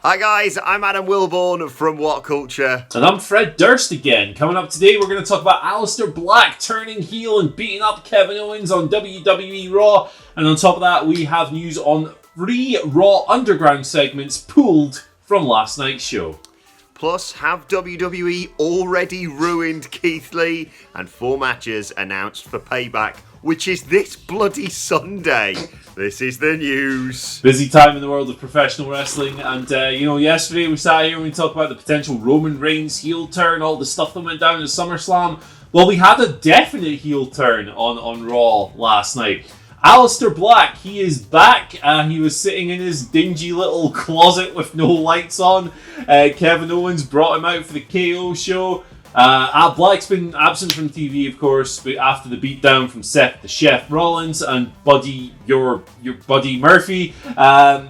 Hi guys, I'm Adam Wilborn from WhatCulture. And I'm Fred Durst again. Coming up today, we're going to talk about Aleister Black turning heel and beating up Kevin Owens on WWE Raw. And on top of that, we have news on 3 Raw Underground segments pulled from last night's show. Plus, have WWE already ruined Keith Lee? And 4 matches announced for Payback, which is this bloody Sunday. This is the news. Busy time in the world of professional wrestling. And, yesterday we sat here and we talked about the potential Roman Reigns heel turn, all the stuff that went down at SummerSlam. Well, we had a definite heel turn on Raw last night. Aleister Black, he is back. He was sitting in his dingy little closet with no lights on. Kevin Owens brought him out for the KO show. Black's been absent from TV, of course, but after the beatdown from Seth the Chef Rollins and Buddy, your Buddy Murphy.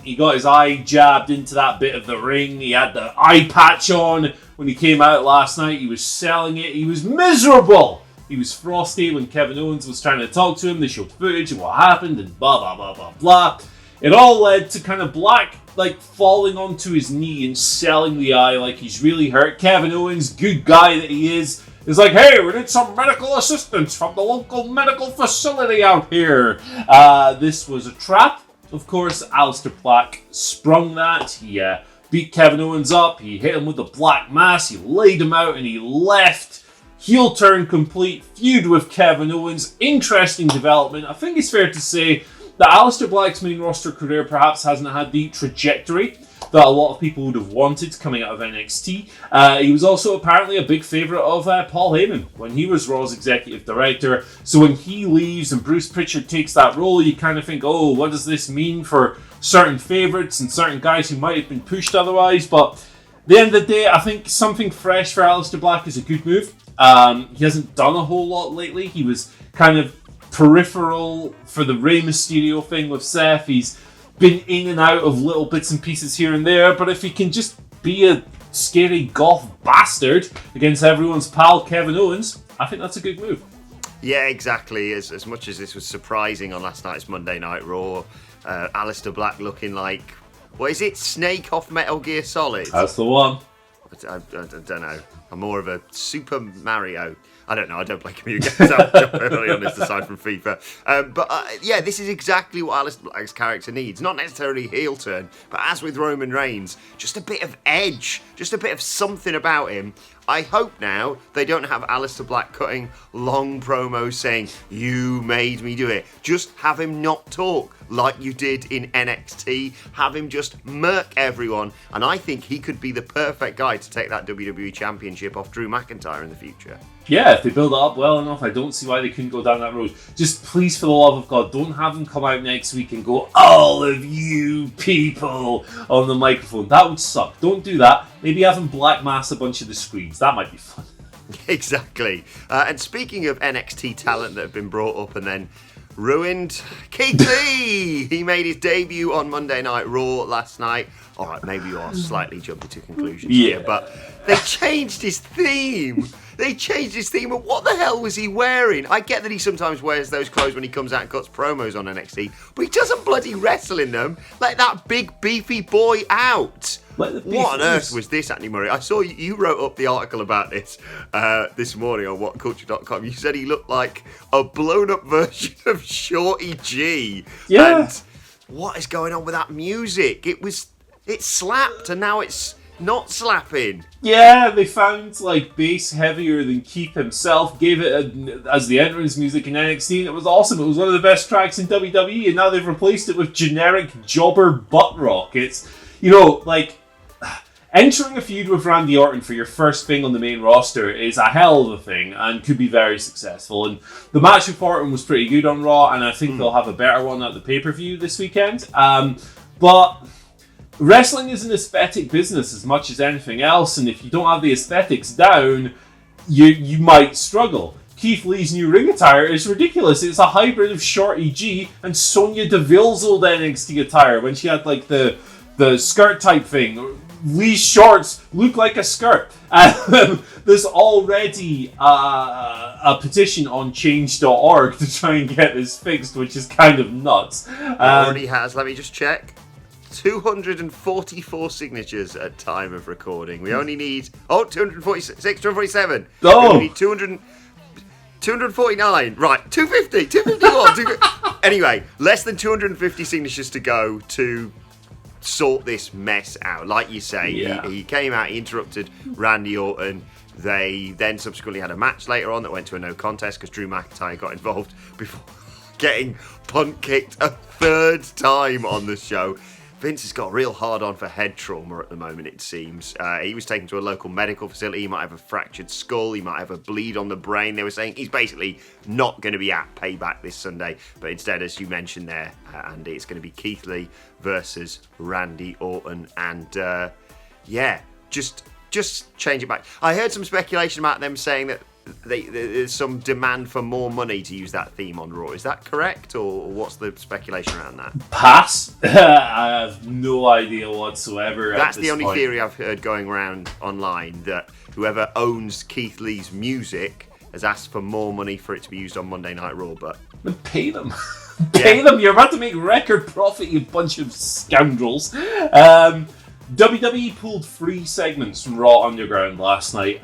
He got his eye jabbed into that bit of the ring. He had the eye patch on when he came out last night. He was selling it. He was miserable. He was frosty when Kevin Owens was trying to talk to him. They showed footage of what happened and blah, blah, blah, blah, blah. It all led to kind of Black falling onto his knee and selling the eye like he's really hurt. Kevin Owens, good guy that he is like, hey, we need some medical assistance from the local medical facility out here. This was a trap. Of course, Aleister Black sprung that. He beat Kevin Owens up. He hit him with the black mass. He laid him out and he left. Heel turn complete, feud with Kevin Owens. Interesting development. I think it's fair to say that Aleister Black's main roster career perhaps hasn't had the trajectory that a lot of people would have wanted coming out of NXT. He was also apparently a big favourite of Paul Heyman when he was Raw's executive director. So when he leaves and Bruce Pritchard takes that role, you kind of think, oh, what does this mean for certain favourites and certain guys who might have been pushed otherwise? But at the end of the day, I think something fresh for Aleister Black is a good move. He hasn't done a whole lot lately. He was kind of peripheral for the Rey Mysterio thing with Seth. He's been in and out of little bits and pieces here and there, but if he can just be a scary goth bastard against everyone's pal Kevin Owens, I think that's a good move. Yeah, exactly. As much as this was surprising on last night's Monday Night Raw, Aleister Black looking like, what is it, Snake off Metal Gear Solid? That's the one. I don't know. I'm more of a Super Mario. I don't know. I don't play computer games. I'm perfectly honest, aside from FIFA. But this is exactly what Aleister Black's character needs. Not necessarily heel turn, but as with Roman Reigns, just a bit of edge, just a bit of something about him. I hope now they don't have Aleister Black cutting long promos saying, you made me do it. Just have him not talk like you did in NXT. Have him just murk everyone. And I think he could be the perfect guy to take that WWE Championship off Drew McIntyre in the future. Yeah, if they build it up well enough, I don't see why they couldn't go down that road. Just please, for the love of God, don't have them come out next week and go, all of you people on the microphone. That would suck. Don't do that. Maybe have them black mass a bunch of the screens. That might be fun. Exactly. And speaking of NXT talent that have been brought up and then ruined, Keith Lee! He made his debut on Monday Night Raw last night. All right, maybe you are slightly jumping to conclusions here, but they changed his theme. And what the hell was he wearing? I get that he sometimes wears those clothes when he comes out and cuts promos on NXT, but he doesn't bloody wrestle in them. Let that big beefy boy out. What on earth was this, Andy Murray? I saw you wrote up the article about this this morning on WhatCulture.com. You said he looked like a blown up version of Shorty G. Yeah. And what is going on with that music? It slapped and now it's not slapping. Yeah, they found bass heavier than Keith himself, gave it as the entrance music in NXT, and it was awesome. It was one of the best tracks in WWE, and now they've replaced it with generic jobber butt rock. It's, entering a feud with Randy Orton for your first thing on the main roster is a hell of a thing and could be very successful. And the match with Orton was pretty good on Raw, and I think they'll have a better one at the pay-per-view this weekend. But wrestling is an aesthetic business as much as anything else, and if you don't have the aesthetics down, you might struggle. Keith Lee's new ring attire is ridiculous. It's a hybrid of Shorty G and Sonya Deville's old NXT attire when she had the skirt type thing. Lee's shorts look like a skirt. There's already a petition on change.org to try and get this fixed, which is kind of nuts. It already has. Let me just check. 244 signatures at time of recording. We only need 246, 247. Oh. We only need 249. Right, 250, 251. Anyway, less than 250 signatures to go to sort this mess out. Like you say, he came out, he interrupted Randy Orton. They then subsequently had a match later on that went to a no contest because Drew McIntyre got involved before getting punt kicked a third time on the show. Vince has got real hard on for head trauma at the moment, it seems. He was taken to a local medical facility. He might have a fractured skull. He might have a bleed on the brain. They were saying he's basically not going to be at Payback this Sunday. But instead, as you mentioned there, Andy, it's going to be Keith Lee versus Randy Orton. And just change it back. I heard some speculation about them saying that there's some demand for more money to use that theme on Raw. Is that correct, or what's the speculation around that? Pass. I have no idea whatsoever. That's the only theory I've heard going around online, that whoever owns Keith Lee's music has asked for more money for it to be used on Monday Night Raw. But pay them. Pay them. You're about to make record profit, you bunch of scoundrels. WWE pulled 3 segments from Raw Underground last night.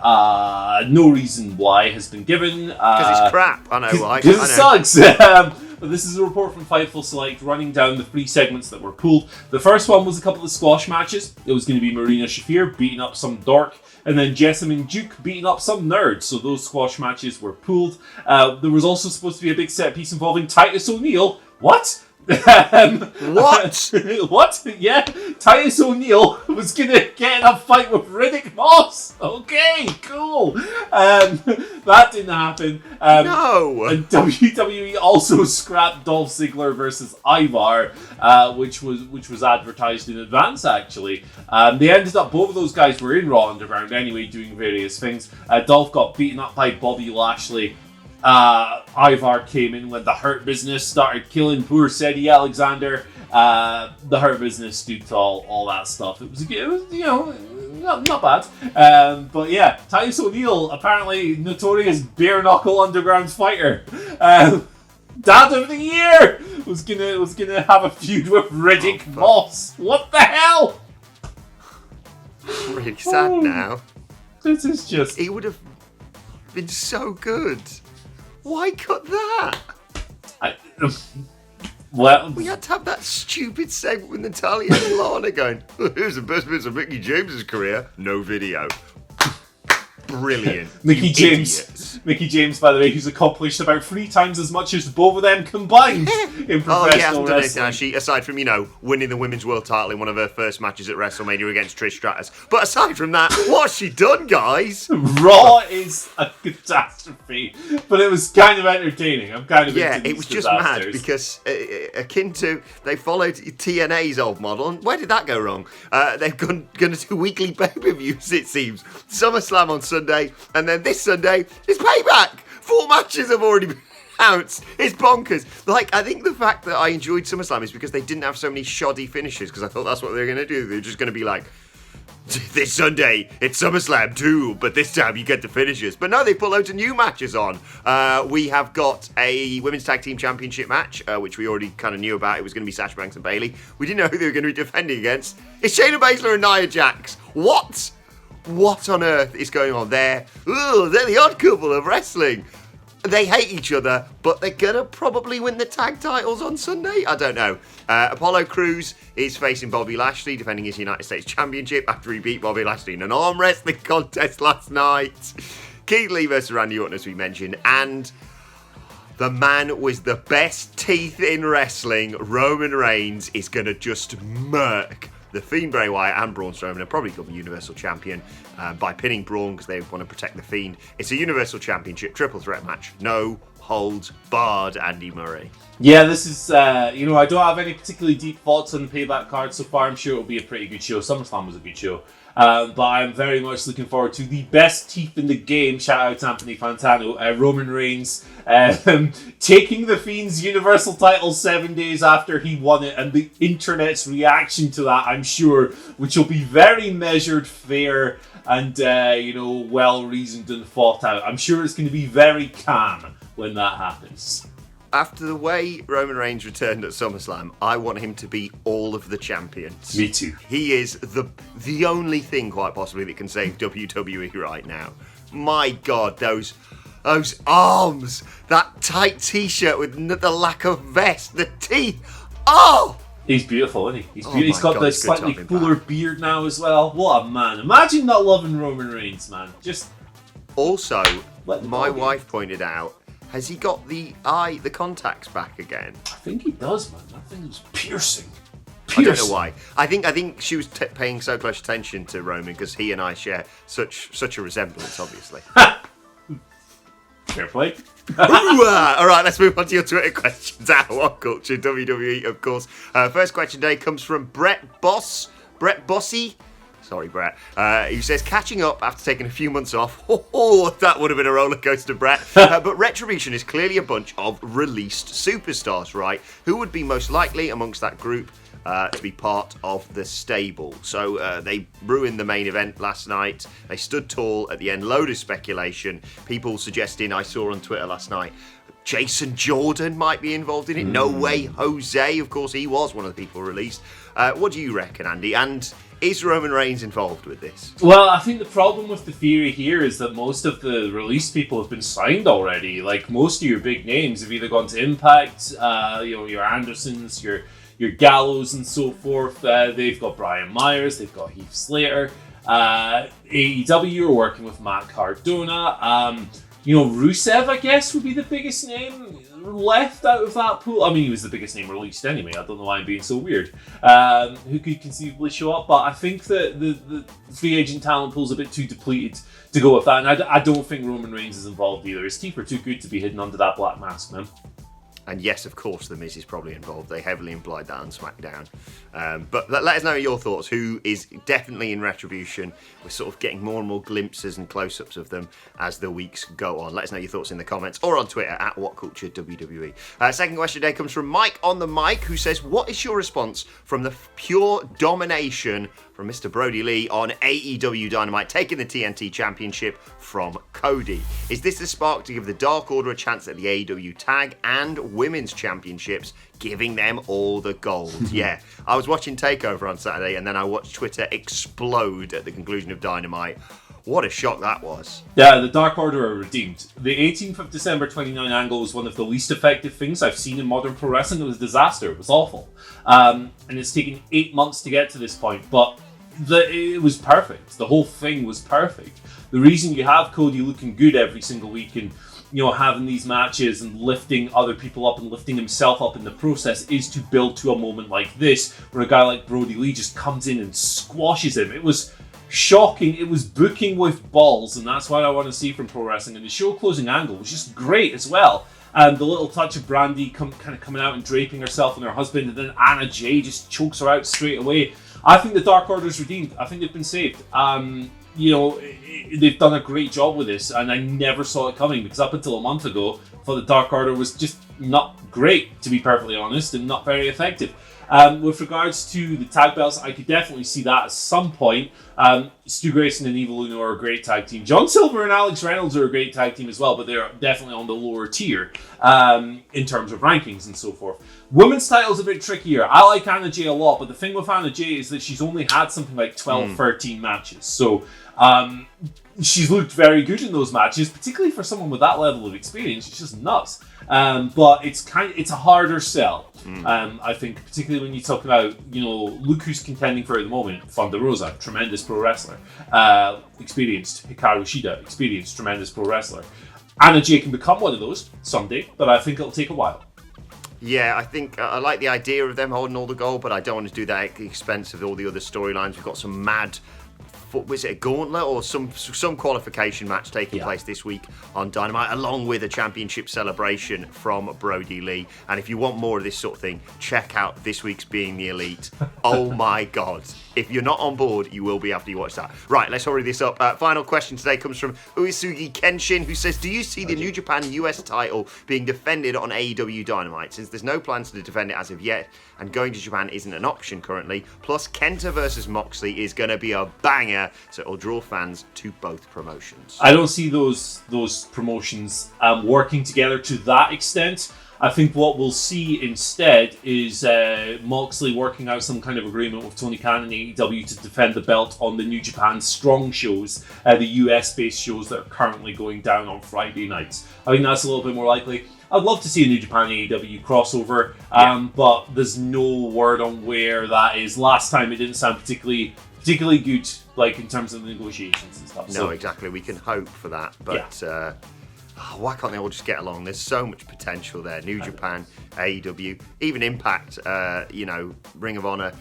No reason why has been given. Because it's crap. I know why. Because it sucks. But this is a report from Fightful Select running down the 3 segments that were pulled. The first one was a couple of squash matches. It was going to be Marina Shafir beating up some dork, and then Jessamine Duke beating up some nerd. So those squash matches were pulled. There was also supposed to be a big set piece involving Titus O'Neil. What? What? What? Yeah, Titus O'Neil was gonna get in a fight with Riddick Moss. Okay, cool. That didn't happen. No. And WWE also scrapped Dolph Ziggler versus Ivar, which was advertised in advance. Actually, they ended up, both of those guys were in Raw Underground anyway, doing various things. Dolph got beaten up by Bobby Lashley. Ivar came in when the Hurt Business started killing poor Cedric Alexander. The Hurt Business stood tall, all that stuff. It was not bad. But yeah, Titus O'Neil, apparently notorious bare knuckle underground fighter. Dad of the Year was gonna have a feud with Riddick Moss. What the hell? I'm really sad now. This is just. He would have been so good. Why cut that? Well, we had to have that stupid segment with Natalia and Lana going, here's the best bits of Mickey James's career. No video. Brilliant. Mickey James, by the way, who's accomplished about 3 times as much as both of them combined in professional done anything, wrestling. actually, aside from, winning the women's world title in one of her first matches at WrestleMania against Trish Stratus. But aside from that, what's she done, guys? Raw is a catastrophe, but it was kind of entertaining. I'm kind of into these it was disasters. just mad because akin to, they followed TNA's old model, and where did that go wrong? They've going to do weekly pay-per-views, it seems. SummerSlam on Sunday, and then this Sunday is Payback. 4 matches have already been announced. It's bonkers. I think the fact that I enjoyed SummerSlam is because they didn't have so many shoddy finishes, because I thought that's what they were going to do. They're just going to be like, this Sunday, it's SummerSlam too, but this time you get the finishes. But no, they put loads of new matches on. We have got a Women's Tag Team Championship match, which we already kind of knew about. It was going to be Sasha Banks and Bayley. We didn't know who they were going to be defending against. It's Shayna Baszler and Nia Jax. What? What on earth is going on there? Ooh, they're the odd couple of wrestling. They hate each other, but they're going to probably win the tag titles on Sunday? I don't know. Apollo Crews is facing Bobby Lashley, defending his United States Championship after he beat Bobby Lashley in an arm wrestling contest last night. Keith Lee versus Randy Orton, as we mentioned. And the man with the best teeth in wrestling, Roman Reigns, is going to just murk The Fiend, Bray Wyatt, and Braun Strowman are probably become Universal Champion by pinning Braun because they want to protect The Fiend. It's a Universal Championship triple threat match. No holds barred, Andy Murray. Yeah, this is, I don't have any particularly deep thoughts on the Payback card so far. I'm sure it'll be a pretty good show. SummerSlam was a good show. But I'm very much looking forward to the best teeth in the game. Shout out to Anthony Fantano. Roman Reigns taking The Fiend's Universal title 7 days after he won it, and the internet's reaction to that, I'm sure, which will be very measured, fair, and well reasoned and thought out. I'm sure it's going to be very calm when that happens. After the way Roman Reigns returned at SummerSlam, I want him to be all of the champions. Me too. He is the only thing, quite possibly, that can save WWE right now. My God, those arms, that tight T-shirt with the lack of vest, the teeth. Oh! He's beautiful, isn't he? Oh He's got God, the it's good to slightly have him fuller back. beard now as well. What a man. Imagine not loving Roman Reigns, man. Just Also, Let the my dog in. wife pointed out, has he got the contacts back again? I think he does, man. That thing was piercing. I don't know why. I think she was paying so close attention to Roman because he and I share such a resemblance, obviously. Fair play. All right, let's move on to your Twitter questions. At WhatCulture, WWE, of course. First question today comes from Brett Bossy. Sorry, Brett. Who says, catching up after taking a few months off. Oh, that would have been a roller coaster, Brett. But Retribution is clearly a bunch of released superstars, right? Who would be most likely amongst that group to be part of the stable? So they ruined the main event last night. They stood tall at the end. Load of speculation. People suggesting, I saw on Twitter last night, Jason Jordan might be involved in it. No way, Jose. Of course, he was one of the people released. What do you reckon, Andy? And is Roman Reigns involved with this? Well, I think the problem with the theory here is that most of the released people have been signed already. Like, most of your big names have either gone to Impact, your Andersons, your Gallows and so forth. They've got Brian Myers, they've got Heath Slater. AEW are working with Matt Cardona. Rusev, I guess, would be the biggest name left out of that pool. I mean, he was the biggest name released anyway. I don't know why I'm being so weird. Who could conceivably show up? But I think that the free agent talent pool is a bit too depleted to go with that. And I don't think Roman Reigns is involved either. His teeth are too good to be hidden under that black mask, man. And yes, of course, The Miz is probably involved. They heavily implied that on SmackDown. But let us know your thoughts. Who is definitely in Retribution? We're sort of getting more and more glimpses and close-ups of them as the weeks go on. Let us know your thoughts in the comments or on Twitter at WhatCultureWWE. Second question today comes from Mike on the mic, who says, what is your response from the pure domination from Mr. Brody Lee on AEW Dynamite, taking the TNT Championship from Cody? Is this a spark to give the Dark Order a chance at the AEW Tag and Women's Championships, giving them all the gold? Yeah, I was watching TakeOver on Saturday, and then I watched Twitter explode at the conclusion of Dynamite. What a shock that was. Yeah, the Dark Order are redeemed. The 18th of December 29 angle was one of the least effective things I've seen in modern pro wrestling. It was a disaster. It was awful. And it's taken 8 months to get to this point, but it was perfect. The whole thing was perfect. The reason you have Cody looking good every single week and having these matches and lifting other people up and lifting himself up in the process is to build to a moment like this, where a guy like Brody Lee just comes in and squashes him. It was shocking. It was booking with balls, and that's what I want to see from pro wrestling. And the show closing angle was just great as well. And the little touch of Brandy kind of coming out and draping herself on her husband, and then Anna Jay just chokes her out straight away. I think the Dark Order's redeemed. I think they've been saved. They've done a great job with this, and I never saw it coming, because up until a month ago, I thought the Dark Order was just not great, to be perfectly honest, and not very effective. With regards to the tag belts, I could definitely see that at some point. Stu Grayson and Evil Uno are a great tag team. John Silver and Alex Reynolds are a great tag team as well, but they're definitely on the lower tier in terms of rankings and so forth. Women's title's a bit trickier. I like Anna Jay a lot, but the thing with Anna Jay is that she's only had something like 12, 13 matches. So she's looked very good in those matches, particularly for someone with that level of experience. It's just nuts. But it's a harder sell. I think, particularly when you talk about, look who's contending for it at the moment. Thunder Rosa, tremendous pro wrestler. Experienced. Hikaru Shida, experienced, tremendous pro wrestler. Anna Jay can become one of those someday, but I think it'll take a while. Yeah, I think I like the idea of them holding all the gold, but I don't want to do that at the expense of all the other storylines. We've got some mad, was it a gauntlet or some qualification match taking place this week on Dynamite, along with a championship celebration from Brody Lee. And if you want more of this sort of thing, check out this week's Being the Elite. Oh my God. If you're not on board, you will be after you watch that. Right, let's hurry this up. Final question today comes from Uesugi Kenshin, who says, do you see the New Japan US title being defended on AEW Dynamite, since there's no plans to defend it as of yet, and going to Japan isn't an option currently? Plus, Kenta versus Moxley is going to be a banger, so it'll draw fans to both promotions. I don't see those promotions working together to that extent. I think what we'll see instead is Moxley working out some kind of agreement with Tony Khan and AEW to defend the belt on the New Japan Strong shows, the US-based shows that are currently going down on Friday nights. I think that's a little bit more likely. I'd love to see a New Japan AEW crossover, but there's no word on where that is. Last time it didn't sound particularly good, like in terms of the negotiations and stuff. No, exactly. We can hope for that, but why can't they all just get along? There's so much potential there. New Japan, AEW, even Impact. Ring of Honor.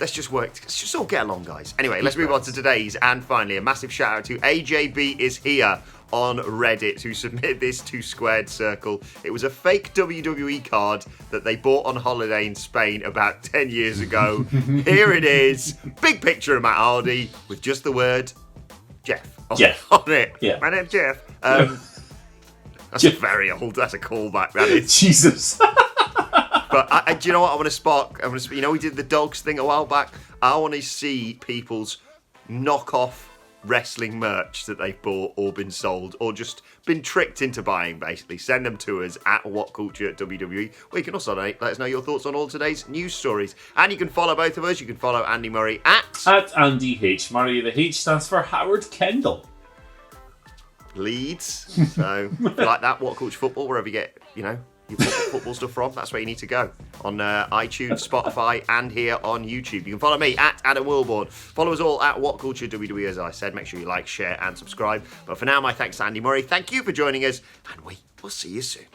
Let's just work. Let's just all get along, guys. Anyway, let's move on to today's, and finally, a massive shout out to AJB is here on Reddit who submitted this to Squared Circle. It was a fake WWE card that they bought on holiday in Spain about 10 years ago. Here it is. Big picture of Matt Hardy with just the word Jeff on it. Yeah. My name's Jeff. That's very old. That's a callback, that is. Jesus. But do you know what I want to spark? We did the dogs thing a while back. I want to see people's knockoff wrestling merch that they've bought or been sold or just been tricked into buying, basically. Send them to us at WhatCulture WWE. Or you can also let us know your thoughts on all today's news stories. And you can follow both of us. You can follow Andy Murray at Andy H. Murray. The H stands for Howard Kendall. Leeds. So if you like that, WhatCulture Football, wherever you get, your football stuff from, that's where you need to go. On iTunes, Spotify, and here on YouTube. You can follow me at Adam Wilborn. Follow us all at WhatCulture WWE, as I said. Make sure you like, share, and subscribe. But for now, my thanks to Andy Murray. Thank you for joining us, and we will see you soon.